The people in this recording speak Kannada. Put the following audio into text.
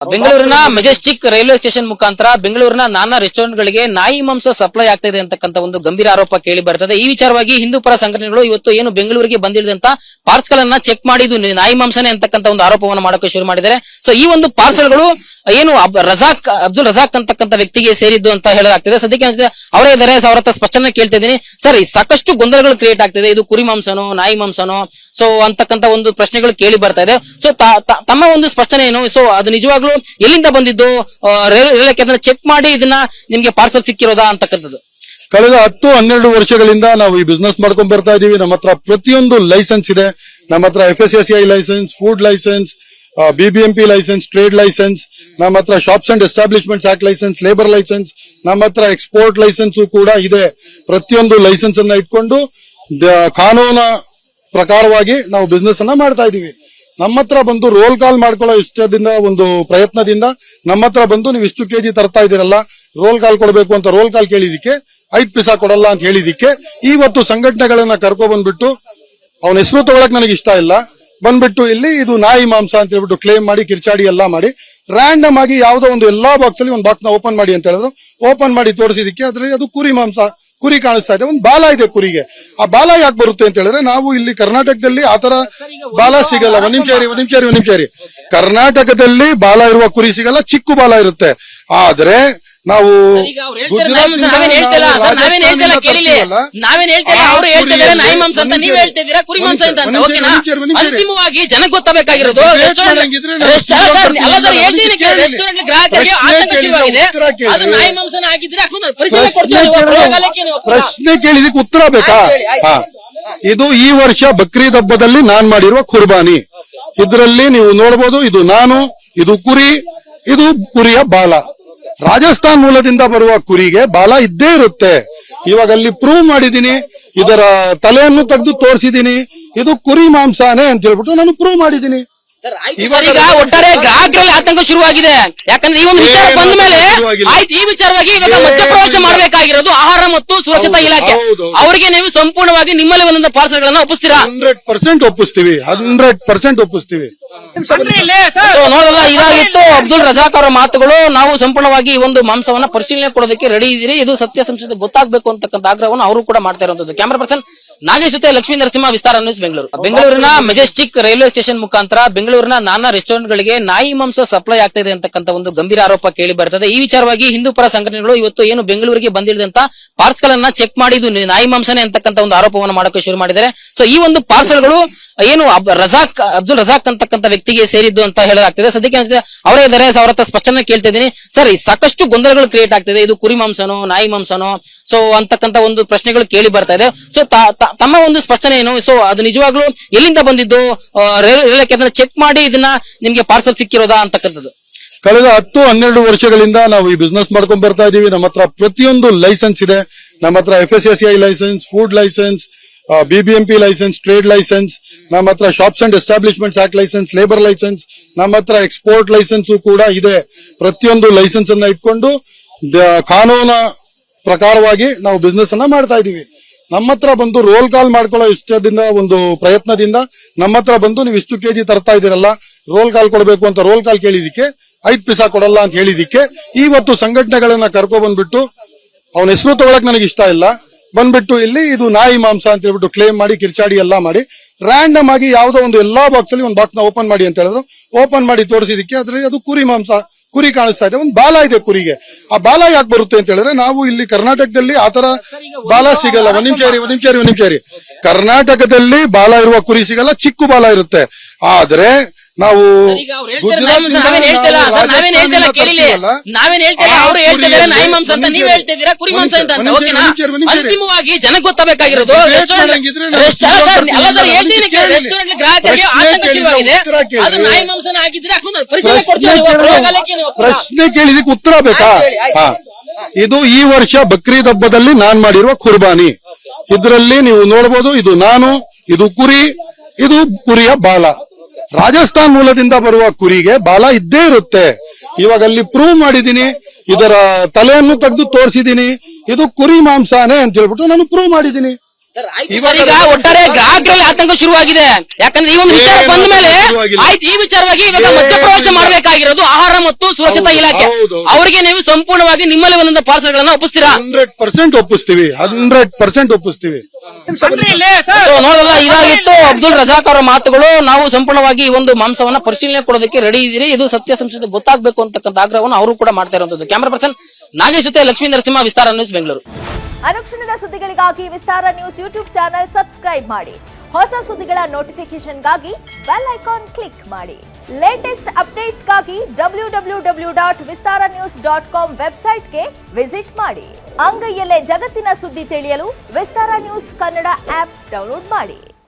ಬೆಂಗಳೂರಿನ ಮೆಜೆಸ್ಟಿಕ್ ರೈಲ್ವೆ ಸ್ಟೇಷನ್ ಮುಖಾಂತರ ಬೆಂಗಳೂರಿನ ನಾನಾ ರೆಸ್ಟೋರೆಂಟ್ ಗಳಿಗೆ ನಾಯಿ ಮಾಂಸ ಸಪ್ಲೈ ಆಗ್ತಾ ಇದೆ ಅಂತಕ್ಕಂಥ ಒಂದು ಗಂಭೀರ ಆರೋಪ ಕೇಳಿ ಬರ್ತದೆ. ಈ ವಿಚಾರವಾಗಿ ಹಿಂದೂ ಪರ ಸಂಘಟನೆಗಳು ಇವತ್ತು ಏನು ಬೆಂಗಳೂರಿಗೆ ಬಂದಿಳಿದಂತ ಪಾರ್ಸಲ್ ಗಳನ್ನ ಚೆಕ್ ಮಾಡಿ ಇದು ನಾಯಿ ಮಾಂಸನೇ ಅಂತಕ್ಕಂಥ ಒಂದು ಆರೋಪವನ್ನು ಮಾಡೋಕೆ ಶುರು ಮಾಡಿದ್ದಾರೆ. ಸೊ ಈ ಒಂದು ಪಾರ್ಸಲ್ಗಳು ಏನು ಅಬ್ದುಲ್ ರಜಾಕ್ ಅಂತಕ್ಕಂಥ ವ್ಯಕ್ತಿಗೆ ಸೇರಿದ್ದು ಅಂತ ಹೇಳಲಾಗ್ತಿದೆ. ಸದ್ಯಕ್ಕೆ ಅವರೇ ಇದ್ದಾರೆ, ಅವ್ರ ಹತ್ರ ಸ್ಪಷ್ಟನೆ ಕೇಳ್ತಾ ಇದ್ದೀನಿ. ಸರ್, ಸಾಕಷ್ಟು ಗೊಂದಲಗಳು ಕ್ರಿಯೇಟ್ ಆಗ್ತಿದೆ. ಇದು ಕುರಿ ಮಾಂಸನೋ ನಾಯಿ ಮಾಂಸನೋ ಸೊ ಅಂತಕ್ಕಂಥ ಒಂದು ಪ್ರಶ್ನೆಗಳು ಕೇಳಿ ಬರ್ತಾ ಇದೆ. ಸೊ ತಮ್ಮ ಒಂದು ಸ್ಪಷ್ಟನೆ ಏನು? ಸೊ ಅದು ನಿಜವಾಗ್ಲೂ ಎಲ್ಲಿಂದ ಬಂದಿದ್ದು, ರೈಲ್ವೆ ಚೆಕ್ ಮಾಡಿ ಇದನ್ನ ನಿಮ್ಗೆ ಪಾರ್ಸಲ್ ಸಿಕ್ಕಿರೋದಾ ಅಂತಕ್ಕಂಥದ್ದು? ಕಳೆದ 10-12 ವರ್ಷಗಳಿಂದ ನಾವು ಈ ಬಿಸ್ನೆಸ್ ಮಾಡ್ಕೊಂಡ್ ಬರ್ತಾ ಇದೀವಿ. ನಮ್ಮ ಹತ್ರ ಪ್ರತಿಯೊಂದು ಲೈಸೆನ್ಸ್ ಇದೆ. ನಮ್ಮ ಹತ್ರ FSSAI licence, food licence, BBMP licence, trade licence, ನಮ್ಮ ಹತ್ರ shops and establishments act licence, labour licence, ನಮ್ಮ ಹತ್ರ ಎಕ್ಸ್ಪೋರ್ಟ್ ಲೈಸೆನ್ಸ್ ಕೂಡ ಇದೆ. ಪ್ರತಿಯೊಂದು ಲೈಸೆನ್ಸ್ ಅನ್ನ ಇಟ್ಕೊಂಡು ಕಾನೂನ ಪ್ರಕಾರವಾಗಿ ನಾವು ಬಿಸ್ನೆಸ್ ಅನ್ನ ಮಾಡ್ತಾ ಇದೀವಿ. ನಮ್ಮ ಹತ್ರ ಬಂದು ರೋಲ್ ಕಾಲ್ ಮಾಡ್ಕೊಳ್ಳೋ ಇಷ್ಟದಿಂದ ಒಂದು ಪ್ರಯತ್ನದಿಂದ ನಮ್ಮ ಹತ್ರ ಬಂದು ನೀವು ಇಷ್ಟು ಕೆಜಿ ತರ್ತಾ ಇದೀರಲ್ಲ, ರೋಲ್ ಕಾಲ್ ಕೊಡಬೇಕು ಅಂತ ರೋಲ್ ಕಾಲ್ ಕೇಳಿದಿಕ್ಕೆ 5 ಪೈಸಾ ಕೊಡಲ್ಲ ಅಂತ ಹೇಳಿದಿಕ್ಕೆ ಇವತ್ತು ಸಂಘಟನೆಗಳನ್ನ ಕರ್ಕೊ ಬಂದ್ಬಿಟ್ಟು ಅವನ ಹೆಸರು ತಗೊಳಕ್ ನನಗೆ ಇಷ್ಟ ಇಲ್ಲ, ಬಂದ್ಬಿಟ್ಟು ಇಲ್ಲಿ ಇದು ನಾಯಿ ಮಾಂಸ ಅಂತ ಹೇಳ್ಬಿಟ್ಟು ಕ್ಲೇಮ್ ಮಾಡಿ ಕಿರ್ಚಾಡಿ ಎಲ್ಲಾ ಮಾಡಿ ರ್ಯಾಂಡಮ್ ಆಗಿ ಯಾವ್ದೋ ಒಂದು ಎಲ್ಲಾ ಬಾಕ್ಸ್ ಅಲ್ಲಿ ಒಂದು ಬಾಕ್ಸ್ ನ ಓಪನ್ ಮಾಡಿ ಅಂತ ಹೇಳಿದ್ರು. ಓಪನ್ ಮಾಡಿ ತೋರಿಸಿದಕ್ಕೆ ಅದ್ರಲ್ಲಿ ಅದು ಕುರಿ ಮಾಂಸ, ಕುರಿ ಕಾಣಿಸ್ತಾ ಇದೆ, ಒಂದು ಬಾಲ ಇದೆ ಕುರಿಗೆ. ಆ ಬಾಲ ಯಾಕೆ ಬರುತ್ತೆ ಅಂತ ಹೇಳಿದ್ರೆ ನಾವು ಇಲ್ಲಿ ಕರ್ನಾಟಕದಲ್ಲಿ ಆತರ ಬಾಲ ಸಿಗಲ್ಲ. ಒಂದ್ ನಿಮಿಷ ಇರಿ. ಕರ್ನಾಟಕದಲ್ಲಿ ಬಾಲ ಇರುವ ಕುರಿ ಸಿಗಲ್ಲ, ಚಿಕ್ಕ ಬಾಲ ಇರುತ್ತೆ. ಆದ್ರೆ ನಾವು ಅಂತಿಮವಾಗಿ ಜನ ಗೊತ್ತಾಗಬೇಕಾಗಿರೋದು ಪ್ರಶ್ನೆ ಕೇಳಿದಕ್ಕೆ ಉತ್ತರ ಬೇಕಾ? ಇದು ಈ ವರ್ಷ ಬಕ್ರೀದ್ ಹಬ್ಬದಲ್ಲಿ ನಾನ್ ಮಾಡಿರುವ ಕುರ್ಬಾನಿ. ಇದರಲ್ಲಿ ನೀವು ನೋಡಬಹುದು, ಇದು ನಾನು, ಇದು ಕುರಿ, ಇದು ಕುರಿಯ ಬಾಲ. ರಾಜಸ್ಥಾನ್ ಮೂಲದಿಂದ ಬರುವ ಕುರಿಗೆ ಬಾಲ ಇದ್ದೇ ಇರುತ್ತೆ. ಇವಾಗ ಅಲ್ಲಿ ಪ್ರೂವ್ ಮಾಡಿದೀನಿ, ಇದರ ತಲೆಯನ್ನು ತೆಗೆದು ತೋರಿಸಿದೀನಿ, ಇದು ಕುರಿ ಮಾಂಸನೇ ಅಂತ ಹೇಳ್ಬಿಟ್ಟು ನಾನು ಪ್ರೂವ್ ಮಾಡಿದೀನಿ. ಈಗ ಒಟ್ಟಾರೆ ಗ್ರಾಹಕರಲ್ಲಿ ಆತಂಕ ಶುರುವಾಗಿದೆ. ಯಾಕಂದ್ರೆ ಈ ಒಂದು ವಿಚಾರ ಬಂದ ಮೇಲೆ ಆಯ್ತು, ಈ ವಿಚಾರವಾಗಿ ಇವಾಗ ಮಧ್ಯಪ್ರವೇಶ ಮಾಡಬೇಕಾಗಿರೋದು ಆಹಾರ ಮತ್ತು ಸುರಕ್ಷತಾ ಇಲಾಖೆ. ಅವರಿಗೆ ನೀವು ಸಂಪೂರ್ಣವಾಗಿ ನಿಮ್ಮಲ್ಲಿ ಒಂದೊಂದು ಪಾರ್ಸಲ್ ಗಳನ್ನ ಒಪ್ಪಿಸ್ತೀರಾ? 100% ಒಪ್ಪಿಸ್ತೀವಿ, 100% ಒಪ್ಪಿಸ್ತೀವಿ. ನೋಡಲ್ಲ, ಇದಾಗಿತ್ತು ಅಬ್ದುಲ್ ರಜಾಕ್ ಅವರ ಮಾತುಗಳು. ನಾವು ಸಂಪೂರ್ಣವಾಗಿ ಈ ಒಂದು ಮಾಂಸವನ್ನ ಪರಿಶೀಲನೆ ಕೊಡೋದಕ್ಕೆ ರೆಡಿ ಇದೀರಿ. ಇದು ಸತ್ಯಾಸಂಶತೆ ಗೊತ್ತಾಗಬೇಕು ಅಂತಕ್ಕಂಥ ಆಗ್ರಹವನ್ನು ಅವರು ಕೂಡ ಮಾಡ್ತಾ ಇರುವಂತದ್ದು. ಕ್ಯಾಮರಾ ಪರ್ಸನ್ ನಾಗೇಶ್ ಜೊತೆ ಲಕ್ಷ್ಮೀ ನರಸಿಂಹ, ವಿಸ್ತಾರ ನ್ಯೂಸ್, ಬೆಂಗಳೂರು. ಬೆಂಗಳೂರಿನ ಮೆಜೆಸ್ಟಿಕ್ ರೈಲ್ವೆ ಸ್ಟೇಷನ್ ಮುಖಾಂತರ ಬೆಂಗಳೂರಿನ ನಾನಾ ರೆಸ್ಟೋರೆಂಟ್ ಗಳಿಗೆ ನಾಯಿ ಮಾಂಸ ಸಪ್ಲೈ ಆಗ್ತಾ ಇದೆ ಅಂತಕ್ಕಂಥ ಒಂದು ಗಂಭೀರ ಆರೋಪ ಕೇಳಿ ಬರ್ತದೆ. ಈ ವಿಚಾರವಾಗಿ ಹಿಂದೂ ಪರ ಸಂಘಟನೆಗಳು ಇವತ್ತು ಏನು ಬೆಂಗಳೂರಿಗೆ ಬಂದಿಳಿದಂತ ಪಾರ್ಸಲ್ ಗಳನ್ನ ಚೆಕ್ ಮಾಡಿ ಇದು ನಾಯಿ ಮಾಂಸನೇ ಅಂತಕ್ಕಂಥ ಒಂದು ಆರೋಪವನ್ನು ಮಾಡೋಕೆ ಶುರು ಮಾಡಿದ್ದಾರೆ. ಸೊ ಈ ಒಂದು ಪಾರ್ಸಲ್ಗಳು ಏನು ಅಬ್ದುಲ್ ರಜಾಕ್ ಅಂತಕ್ಕಂಥ ವ್ಯಕ್ತಿಗೆ ಸೇರಿದ್ದು ಅಂತ ಹೇಳಲಾಗ್ತಿದೆ. ಸದ್ಯಕ್ಕೆ ಅವರೇ ಇದ್ದಾರೆ, ಅವ್ರ ಹತ್ರ ಸ್ಪಷ್ಟನೆ ಕೇಳ್ತಾ ಇದ್ದೀನಿ. ಸರ್, ಸಾಕಷ್ಟು ಗೊಂದಲಗಳು ಕ್ರಿಯೇಟ್ ಆಗ್ತಿದೆ. ಇದು ಕುರಿ ಮಾಂಸನೋ ನಾಯಿ ಮಾಂಸನೋ ಸೊ ಅಂತಕ್ಕಂಥ ಒಂದು ಪ್ರಶ್ನೆಗಳು ಕೇಳಿ ಬರ್ತಾ ಇದೆ. ಸೊ ತಮ್ಮ ಒಂದು ಸ್ಪಷ್ಟನೆ ಏನು? ಸೊ ಅದು ನಿಜವಾಗ್ಲೂ ಎಲ್ಲಿಂದ ಬಂದಿದ್ದು, ರೈಲ್ವೆ ಚೆಕ್ ಮಾಡಿ ಇದನ್ನ ನಿಮ್ಗೆ ಪಾರ್ಸಲ್ ಸಿಕ್ಕಿರೋದಾ ಅಂತಕ್ಕಂಥದ್ದು? ಕಳೆದ 10-12 ವರ್ಷಗಳಿಂದ ನಾವು ಈ ಬಿಸ್ನೆಸ್ ಮಾಡ್ಕೊಂಡ್ ಬರ್ತಾ ಇದೀವಿ. ನಮ್ಮ ಹತ್ರ ಪ್ರತಿಯೊಂದು ಲೈಸೆನ್ಸ್ ಇದೆ. ನಮ್ಮ ಹತ್ರ FSSAI licence, food licence, BBMP licence, trade licence, ನಮ್ಮ ಹತ್ರ shops and establishments act licence, labour licence, ನಮ್ಮ ಹತ್ರ ಎಕ್ಸ್ಪೋರ್ಟ್ ಲೈಸೆನ್ಸ್ ಕೂಡ ಇದೆ. ಪ್ರತಿಯೊಂದು ಲೈಸೆನ್ಸ್ ಅನ್ನ ಇಟ್ಕೊಂಡು ಕಾನೂನ ಪ್ರಕಾರವಾಗಿ ನಾವು ಬಿಸ್ನೆಸ್ ಅನ್ನ ಮಾಡ್ತಾ ಇದೀವಿ. ನಮ್ಮ ಹತ್ರ ಬಂದು ರೋಲ್ ಕಾಲ್ ಮಾಡ್ಕೊಳ್ಳೋ ಇಷ್ಟದಿಂದ ಒಂದು ಪ್ರಯತ್ನದಿಂದ ನಮ್ಮ ಹತ್ರ ಬಂದು ನೀವು ಇಷ್ಟು ಕೆಜಿ ತರ್ತಾ ಇದೀರಲ್ಲ, ರೋಲ್ ಕಾಲ್ ಕೊಡಬೇಕು ಅಂತ ರೋಲ್ ಕಾಲ್ ಕೇಳಿದಿಕ್ಕೆ 5 ಪೈಸಾ ಕೊಡಲ್ಲ ಅಂತ ಹೇಳಿದಿಕ್ಕೆ ಇವತ್ತು ಸಂಘಟನೆಗಳನ್ನ ಕರ್ಕೊ ಬಂದ್ಬಿಟ್ಟು ಅವನ ಹೆಸರು ತಗೊಳಕ್ ನನಗೆ ಇಷ್ಟ ಇಲ್ಲ, ಬಂದ್ಬಿಟ್ಟು ಇಲ್ಲಿ ಇದು ನಾಯಿ ಮಾಂಸ ಅಂತ ಹೇಳ್ಬಿಟ್ಟು ಕ್ಲೇಮ್ ಮಾಡಿ ಕಿರ್ಚಾಡಿ ಎಲ್ಲಾ ಮಾಡಿ ರ್ಯಾಂಡಮ್ ಆಗಿ ಯಾವ್ದೋ ಒಂದು ಎಲ್ಲಾ ಬಾಕ್ಸ್ ಅಲ್ಲಿ ಒಂದು ಬಾಕ್ಸ್ ನ ಓಪನ್ ಮಾಡಿ ಅಂತ ಹೇಳಿದ್ರು. ಓಪನ್ ಮಾಡಿ ತೋರಿಸಿದಕ್ಕೆ ಅದ್ರಲ್ಲಿ ಅದು ಕುರಿ ಮಾಂಸ, ಕುರಿ ಕಾಣಿಸ್ತಾ ಇದೆ, ಒಂದು ಬಾಲ ಇದೆ ಕುರಿಗೆ. ಆ ಬಾಲ ಯಾಕೆ ಬರುತ್ತೆ ಅಂತ ಹೇಳಿದ್ರೆ ನಾವು ಇಲ್ಲಿ ಕರ್ನಾಟಕದಲ್ಲಿ ಆತರ ಬಾಲ ಸಿಗಲ್ಲ. ಒಂದ್ ನಿಮಿಷ ಇರಿ. ಕರ್ನಾಟಕದಲ್ಲಿ ಬಾಲ ಇರುವ ಕುರಿ ಸಿಗಲ್ಲ, ಚಿಕ್ಕ ಬಾಲ ಇರುತ್ತೆ. ಆದ್ರೆ ನಾವು ಅಂತಿಮವಾಗಿ ಜನ ಗೊತ್ತಾಗಬೇಕಾಗಿರೋದು ಪ್ರಶ್ನೆ ಕೇಳಿದಕ್ಕೆ ಉತ್ತರ ಬೇಕಾ? ಇದು ಈ ವರ್ಷ ಬಕ್ರೀದ್ ಹಬ್ಬದಲ್ಲಿ ನಾನ್ ಮಾಡಿರುವ ಕುರ್ಬಾನಿ. ಇದರಲ್ಲಿ ನೀವು ನೋಡಬಹುದು, ಇದು ನಾನು, ಇದು ಕುರಿ, ಇದು ಕುರಿಯ ಬಾಲ. ರಾಜಸ್ಥಾನ್ ಮೂಲದಿಂದ ಬರುವ ಕುರಿಗೆ ಬಾಲ ಇದ್ದೇ ಇರುತ್ತೆ. ಇವಾಗ ಅಲ್ಲಿ ಪ್ರೂವ್ ಮಾಡಿದೀನಿ, ಇದರ ತಲೆಯನ್ನು ತೆಗೆದು ತೋರಿಸಿದೀನಿ, ಇದು ಕುರಿ ಮಾಂಸನೇ ಅಂತ ಹೇಳ್ಬಿಟ್ಟು ನಾನು ಪ್ರೂವ್ ಮಾಡಿದೀನಿ. ಈಗ ಒಟ್ಟಾರೆ ಗ್ರಾಹಕರಲ್ಲಿ ಆತಂಕ ಶುರುವಾಗಿದೆ. ಯಾಕಂದ್ರೆ ಈ ಒಂದು ವಿಚಾರ ಬಂದ ಮೇಲೆ ಆಯ್ತು, ಈ ವಿಚಾರವಾಗಿ ಇವಾಗ ಮಧ್ಯಪ್ರವೇಶ ಮಾಡಬೇಕಾಗಿರೋದು ಆಹಾರ ಮತ್ತು ಸುರಕ್ಷತಾ ಇಲಾಖೆ. ಅವರಿಗೆ ನೀವು ಸಂಪೂರ್ಣವಾಗಿ ನಿಮ್ಮಲ್ಲಿ ಒಂದೊಂದು ಪಾರ್ಸಲ್ ಗಳನ್ನ ಒಪ್ಪಿಸ್ತೀರಾ? 100% ಒಪ್ಪಿಸ್ತೀವಿ, 100% ಒಪ್ಪಿಸ್ತೀವಿ. ನೋಡಲ್ಲ, ಇದಾಗಿತ್ತು ಅಬ್ದುಲ್ ರಜಾಕ್ ಅವರ ಮಾತುಗಳು. ನಾವು ಸಂಪೂರ್ಣವಾಗಿ ಈ ಒಂದು ಮಾಂಸವನ್ನ ಪರಿಶೀಲನೆ ಕೊಡೋದಕ್ಕೆ ರೆಡಿ ಇದೀರಿ. ಇದು ಸತ್ಯಾಸಂಶತೆ ಗೊತ್ತಾಗಬೇಕು ಅಂತಕ್ಕಂಥ ಆಗ್ರಹವನ್ನು ಅವರು ಕೂಡ ಮಾಡ್ತಾ ಇರುವಂತದ್ದು. ಕ್ಯಾಮರಾ ಪರ್ಸನ್ ನಾಗೇಶ್ ಜೊತೆ ಲಕ್ಷ್ಮೀ ನರಸಿಂಹ, ವಿಸ್ತಾರ ನ್ಯೂಸ್, ಬೆಂಗಳೂರು. ಅನುಕ್ಷಣದ ಸುದ್ದಿಗಳಿಗಾಗಿ ವಿಸ್ತಾರ ನ್ಯೂಸ್ ಯೂಟ್ಯೂಬ್ ಚಾನೆಲ್ ಸಬ್ಸ್ಕ್ರೈಬ್ ಮಾಡಿ. ಹೊಸ ಸುದ್ದಿಗಳ ನೋಟಿಫಿಕೇಶನ್ಗಾಗಿ ಬೆಲ್ ಐಕಾನ್ ಕ್ಲಿಕ್ ಮಾಡಿ. ಲೇಟೆಸ್ಟ್ ಅಪ್ಡೇಟ್ಸ್ಗಾಗಿ www.vistaranews.com ವೆಬ್ಸೈಟ್ಗೆ ವಿಸಿಟ್ ಮಾಡಿ. ಅಂಗೈಯಲ್ಲೇ ಜಗತ್ತಿನ ಸುದ್ದಿ ತಿಳಿಯಲು ವಿಸ್ತಾರ ನ್ಯೂಸ್ ಕನ್ನಡ ಆಪ್ ಡೌನ್ಲೋಡ್ ಮಾಡಿ.